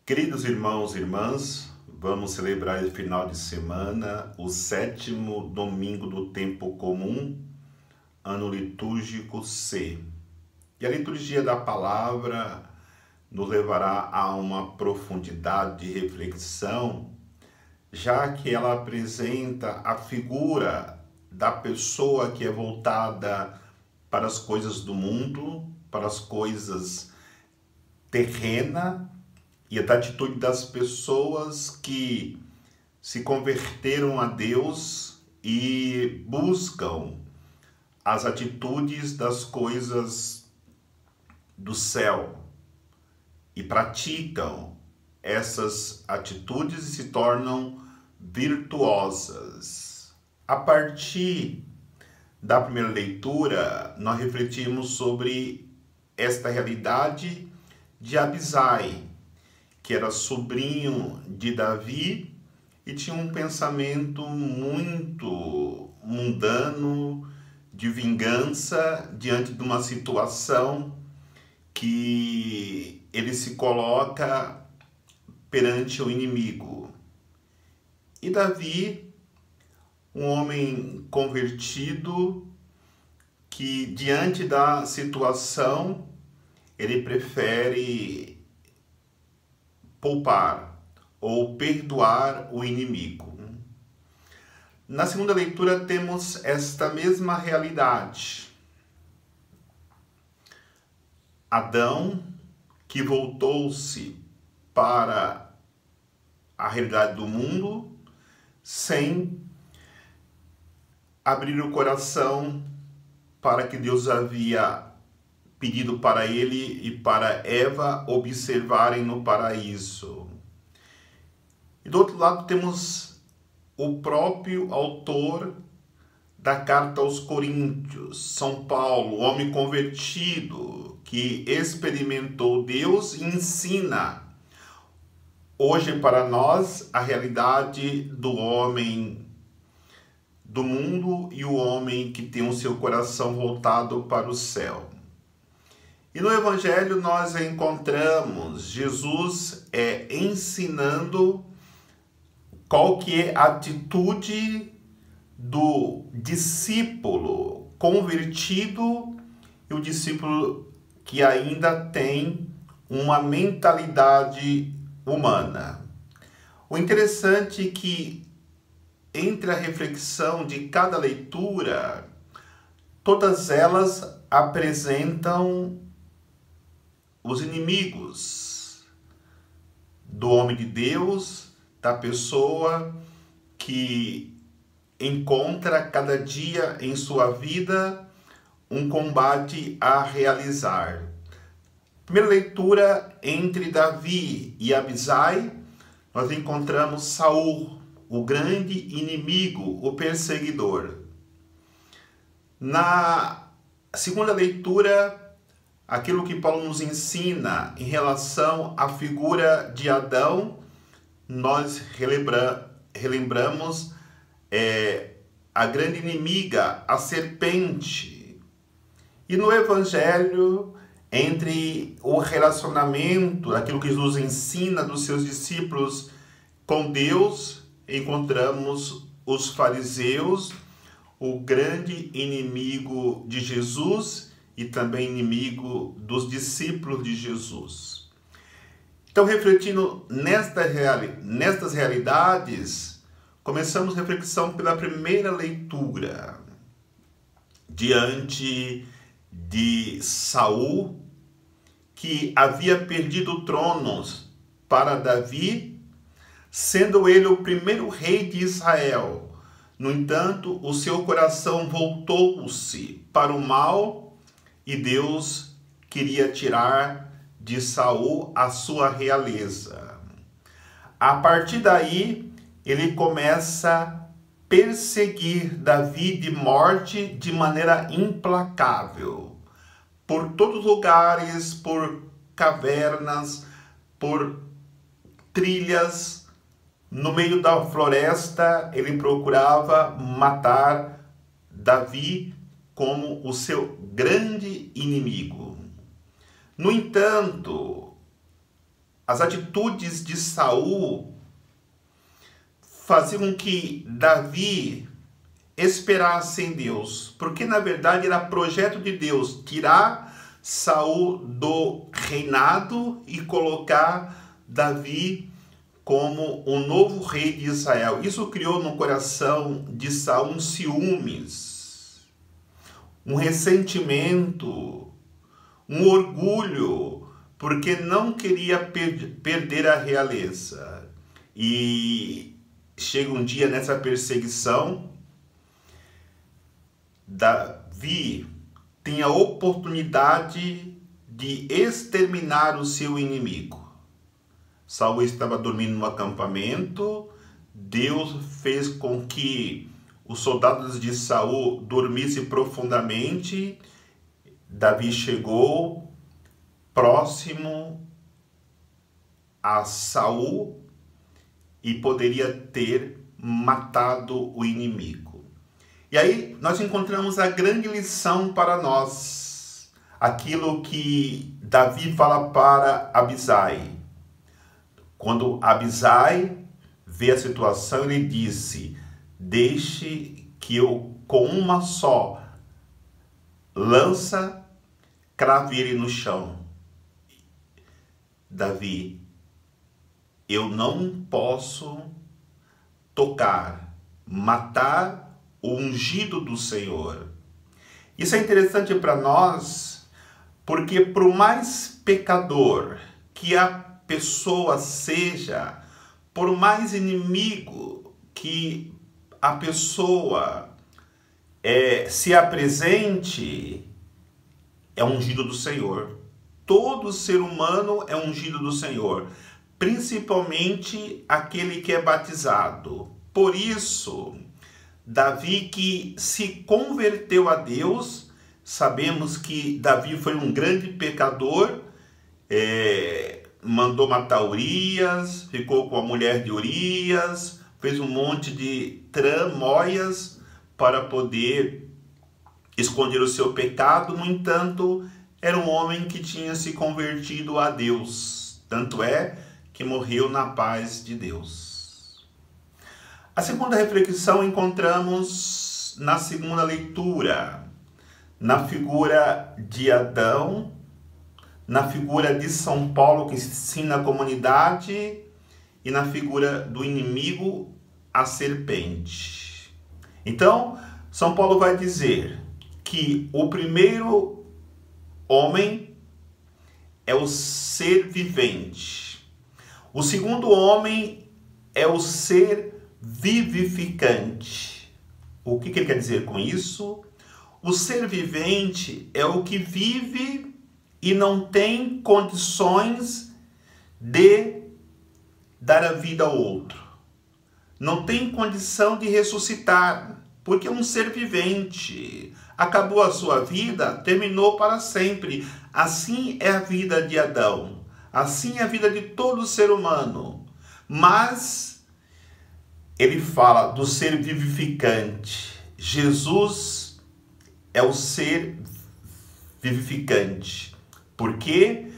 Queridos irmãos e irmãs, vamos celebrar esse final de semana, o 7º domingo do tempo comum, ano litúrgico C. E a liturgia da palavra nos levará a uma profundidade de reflexão, já que ela apresenta a figura da pessoa que é voltada para as coisas do mundo, para as coisas terrenas, e da atitude das pessoas que se converteram a Deus e buscam as atitudes das coisas do céu e praticam essas atitudes e se tornam virtuosas. A partir da primeira leitura, nós refletimos sobre esta realidade de Abisai, que era sobrinho de Davi e tinha um pensamento muito mundano, de vingança, diante de uma situação que ele se coloca perante o inimigo. E Davi, um homem convertido, que diante da situação, ele prefere poupar ou perdoar o inimigo. Na segunda leitura temos esta mesma realidade. Adão, que voltou-se para a realidade do mundo sem abrir o coração para que Deus havia pedido para ele e para Eva observarem no paraíso. E do outro lado temos o próprio autor da carta aos Coríntios, São Paulo, o homem convertido que experimentou Deus e ensina hoje para nós a realidade do homem do mundo e o homem que tem o seu coração voltado para o céu. E no Evangelho nós encontramos Jesus ensinando qual que é a atitude do discípulo convertido e o discípulo que ainda tem uma mentalidade humana. O interessante é que entre a reflexão de cada leitura, todas elas apresentam os inimigos do homem de Deus, da pessoa que encontra cada dia em sua vida um combate a realizar. Primeira leitura, entre Davi e Abisai, nós encontramos Saul, o grande inimigo, o perseguidor. Na segunda leitura, aquilo que Paulo nos ensina em relação à figura de Adão, nós relembramos a grande inimiga, a serpente. E no Evangelho, entre o relacionamento, aquilo que Jesus ensina dos seus discípulos com Deus, encontramos os fariseus, o grande inimigo de Jesus e também inimigo dos discípulos de Jesus. Então, refletindo nestas realidades, começamos a reflexão pela primeira leitura, diante de Saul, que havia perdido tronos para Davi, sendo ele o primeiro rei de Israel. No entanto, o seu coração voltou-se para o mal e Deus queria tirar de Saul a sua realeza. A partir daí, ele começa a perseguir Davi de morte de maneira implacável. Por todos os lugares, por cavernas, por trilhas, no meio da floresta, ele procurava matar Davi como o seu grande inimigo. No entanto, as atitudes de Saul faziam com que Davi esperasse em Deus, porque na verdade era projeto de Deus tirar Saul do reinado e colocar Davi como o novo rei de Israel. Isso criou no coração de Saul um ciúmes, um ressentimento, um orgulho, porque não queria perder a realeza. E chega um dia nessa perseguição, Davi tem a oportunidade de exterminar o seu inimigo. Saul estava dormindo no acampamento, Deus fez com que os soldados de Saul dormissem profundamente. Davi chegou próximo a Saul e poderia ter matado o inimigo. E aí nós encontramos a grande lição para nós, aquilo que Davi fala para Abisai. Quando Abisai vê a situação, ele disse: deixe que eu com uma só lança crave ele no chão. Davi, eu não posso tocar, matar o ungido do Senhor. Isso é interessante para nós, porque por mais pecador que a pessoa seja, por mais inimigo que a pessoa se apresente, é ungido do Senhor. Todo ser humano é ungido do Senhor, principalmente aquele que é batizado. Por isso, Davi, que se converteu a Deus, sabemos que Davi foi um grande pecador, mandou matar Urias, ficou com a mulher de Urias, fez um monte de tramóias para poder esconder o seu pecado. No entanto, era um homem que tinha se convertido a Deus, tanto é que morreu na paz de Deus. A segunda reflexão encontramos na segunda leitura, na figura de Adão, na figura de São Paulo, que ensina a comunidade, e na figura do inimigo, a serpente. Então, São Paulo vai dizer que o primeiro homem é o ser vivente. O segundo homem é o ser vivificante. O que ele quer dizer com isso? O ser vivente é o que vive e não tem condições de dar a vida ao outro. Não tem condição de ressuscitar, porque é um ser vivente. Acabou a sua vida, terminou para sempre. Assim é a vida de Adão. Assim é a vida de todo ser humano. Mas ele fala do ser vivificante. Jesus é o ser vivificante. Por quê?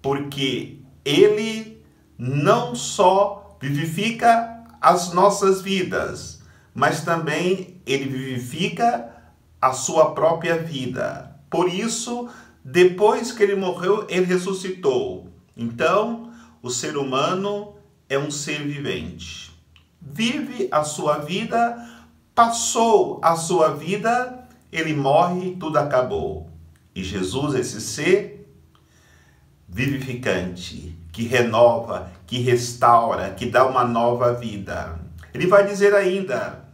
Porque ele não só vivifica as nossas vidas, mas também ele vivifica a sua própria vida. Por isso, depois que ele morreu, ele ressuscitou. Então, o ser humano é um ser vivente. Vive a sua vida, passou a sua vida, ele morre, tudo acabou. E Jesus, esse ser vivificante, que renova, que restaura, que dá uma nova vida. Ele vai dizer ainda,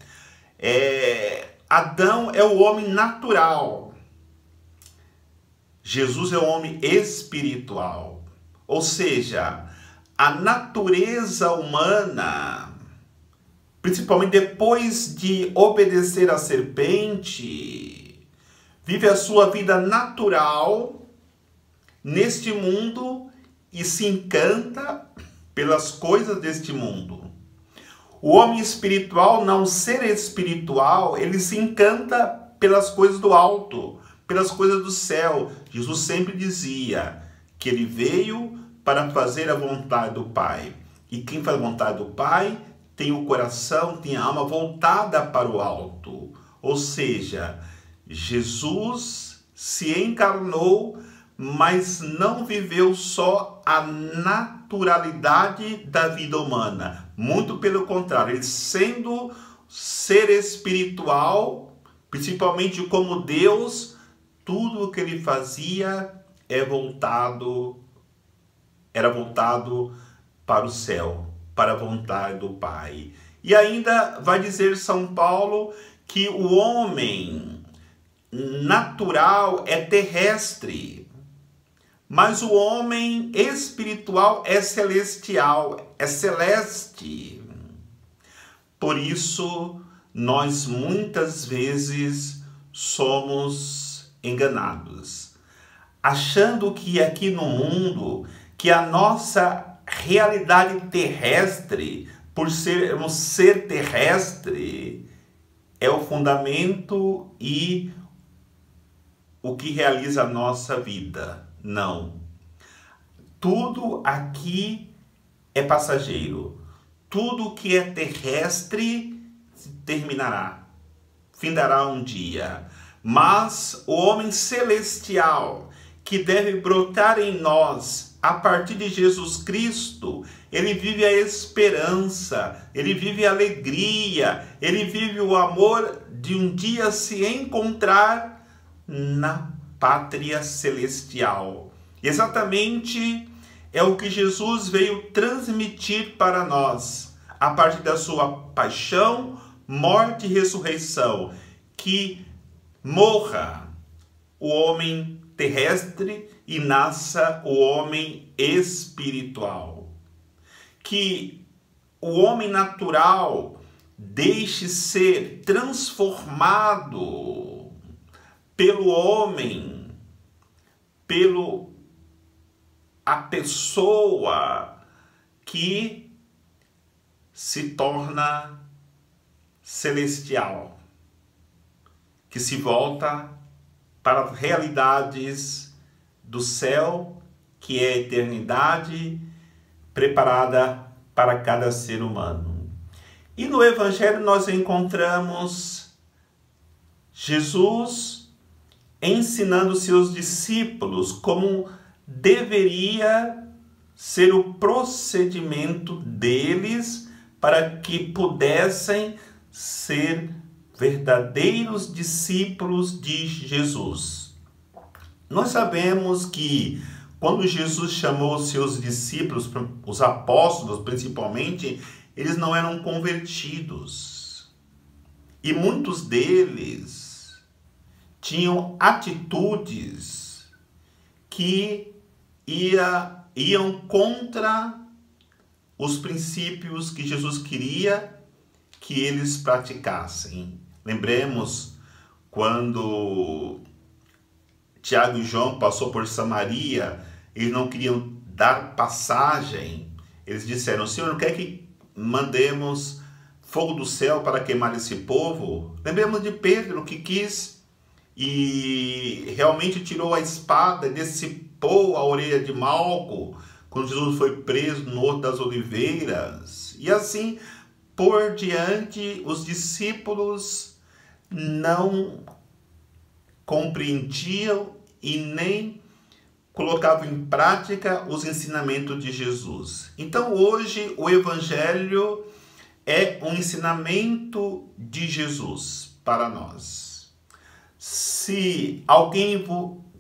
Adão é o homem natural, Jesus é o homem espiritual. Ou seja, a natureza humana, principalmente depois de obedecer à serpente, vive a sua vida natural neste mundo e se encanta pelas coisas deste mundo. O homem espiritual, não ser espiritual, ele se encanta pelas coisas do alto, pelas coisas do céu. Jesus sempre dizia que ele veio para fazer a vontade do Pai. E quem faz a vontade do Pai tem o coração, tem a alma voltada para o alto. Ou seja, Jesus se encarnou, mas não viveu só a naturalidade da vida humana. Muito pelo contrário, ele sendo ser espiritual, principalmente como Deus, tudo o que ele fazia era voltado para o céu, para a vontade do Pai. E ainda vai dizer São Paulo que o homem natural é terrestre, mas o homem espiritual é celestial, é celeste. Por isso, nós muitas vezes somos enganados, achando que aqui no mundo, que a nossa realidade terrestre, por sermos ser terrestre, é o fundamento e o que realiza a nossa vida. Não. Tudo aqui é passageiro. Tudo que é terrestre terminará, findará um dia. Mas o homem celestial, que deve brotar em nós a partir de Jesus Cristo, ele vive a esperança, ele vive a alegria, ele vive o amor de um dia se encontrar na pátria celestial. Exatamente é o que Jesus veio transmitir para nós, a partir da sua paixão, morte e ressurreição, que morra o homem terrestre e nasça o homem espiritual. Que o homem natural deixe ser transformado pelo homem, a pessoa que se torna celestial, que se volta para as realidades do céu, que é a eternidade preparada para cada ser humano. E no Evangelho nós encontramos Jesus ensinando seus discípulos como deveria ser o procedimento deles para que pudessem ser verdadeiros discípulos de Jesus. Nós sabemos que quando Jesus chamou os seus discípulos, os apóstolos principalmente, eles não eram convertidos. E muitos deles tinham atitudes que iam contra os princípios que Jesus queria que eles praticassem. Lembremos quando Tiago e João passou por Samaria, eles não queriam dar passagem. Eles disseram: Senhor, não quer que mandemos fogo do céu para queimar esse povo? Lembremos de Pedro, que quis e realmente tirou a espada, dissipou a orelha de Malco, quando Jesus foi preso no Horto das Oliveiras. E assim por diante, os discípulos não compreendiam e nem colocavam em prática os ensinamentos de Jesus. Então hoje o Evangelho é um ensinamento de Jesus para nós. Se alguém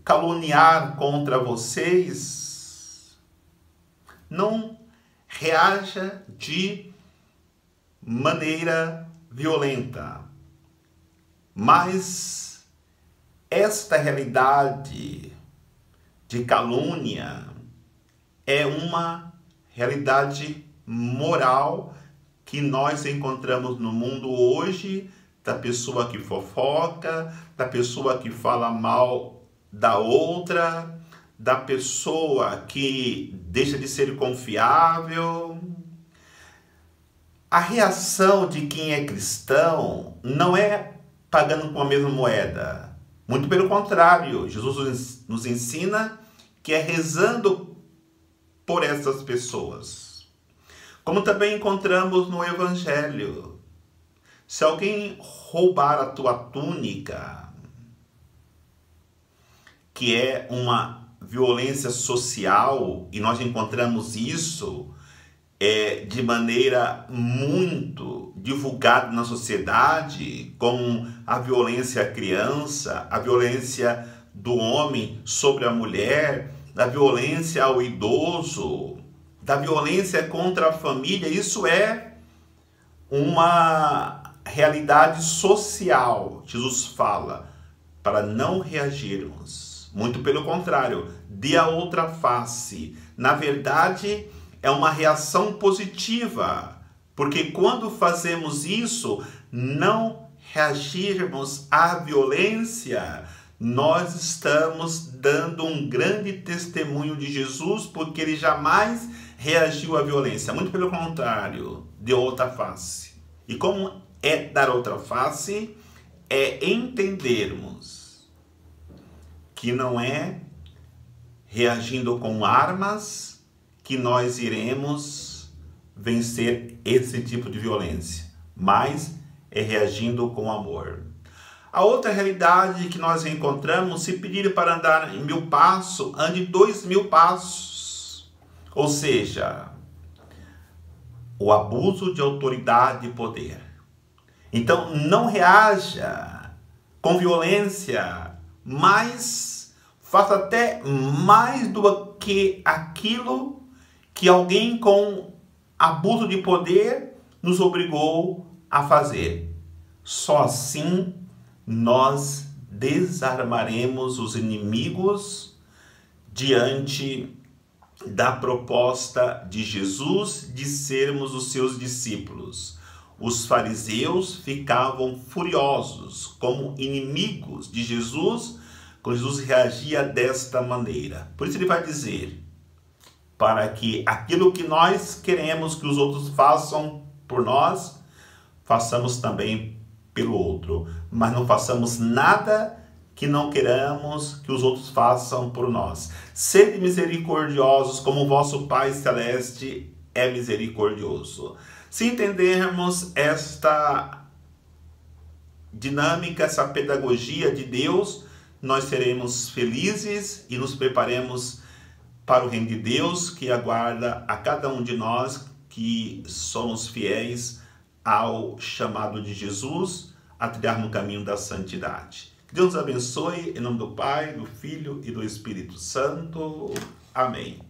caluniar contra vocês, não reaja de maneira violenta, mas esta realidade de calúnia é uma realidade moral que nós encontramos no mundo hoje, da pessoa que fofoca, da pessoa que fala mal da outra, da pessoa que deixa de ser confiável. A reação de quem é cristão não é pagando com a mesma moeda. Muito pelo contrário, Jesus nos ensina que é rezando por essas pessoas. Como também encontramos no Evangelho. Se alguém roubar a tua túnica, que é uma violência social, e nós encontramos isso de maneira muito divulgada na sociedade, como a violência à criança, a violência do homem sobre a mulher, da violência ao idoso, da violência contra a família. Isso é uma realidade social. Jesus fala para não reagirmos. Muito pelo contrário, dê a outra face. Na verdade, é uma reação positiva, porque quando fazemos isso, não reagirmos à violência, nós estamos dando um grande testemunho de Jesus, porque ele jamais reagiu à violência. Muito pelo contrário, deu outra face. E como é dar outra face? É entendermos que não é reagindo com armas que nós iremos vencer esse tipo de violência, mas é reagindo com amor. A outra realidade que nós encontramos, se pedir para andar em 1000 passos, ande 2000 passos. Ou seja, o abuso de autoridade e poder. Então, não reaja com violência, mas faça até mais do que aquilo que alguém com abuso de poder nos obrigou a fazer. Só assim nós desarmaremos os inimigos diante da proposta de Jesus de sermos os seus discípulos. Os fariseus ficavam furiosos como inimigos de Jesus quando Jesus reagia desta maneira. Por isso ele vai dizer, para que aquilo que nós queremos que os outros façam por nós, façamos também pelo outro. Mas não façamos nada que não queramos que os outros façam por nós. Sede misericordiosos como o vosso Pai Celeste é misericordioso. Se entendermos esta dinâmica, essa pedagogia de Deus, nós seremos felizes e nos preparemos para o reino de Deus, que aguarda a cada um de nós que somos fiéis ao chamado de Jesus a trilhar no caminho da santidade. Que Deus nos abençoe, em nome do Pai, do Filho e do Espírito Santo. Amém.